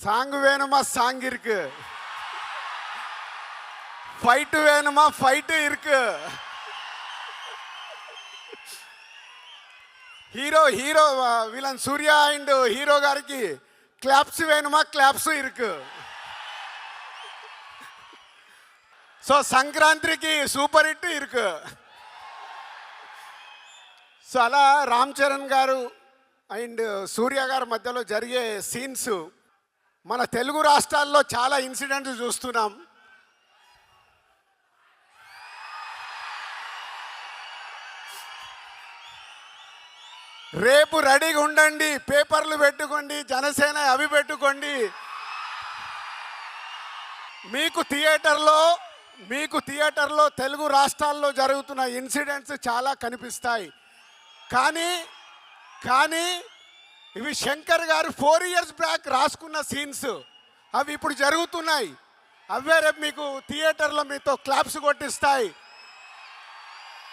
Song வேணுமா song இருக்கு, fight வேணுமா ஃபைட்டு இருக்கு, hero villain Surya and hero గారికి క్లాప్స్ వేணுమా క్లాప్స్ ఇరుకు. సో సంక్రాంతికి సూపర్ హిట్ ఇరుకు. సో అలా రామ్ చరణ్ గారు అండ్ సూర్య గారి మధ్యలో జరిగే సీన్స్ మన తెలుగు రాష్ట్రాల్లో చాలా ఇన్సిడెంట్స్ చూస్తున్నాం. రేపు రెడీగా ఉండండి, పేపర్లు పెట్టుకోండి, జనసేన అవి పెట్టుకోండి. మీకు థియేటర్లో తెలుగు రాష్ట్రాల్లో జరుగుతున్న ఇన్సిడెంట్స్ చాలా కనిపిస్తాయి. కానీ ఇవి శంకర్ గారు 4 years బ్యాక్ రాసుకున్న సీన్స్, అవి ఇప్పుడు జరుగుతున్నాయి. అవే రేపు మీకు థియేటర్లో మీతో క్లాప్స్ కొట్టిస్తాయి.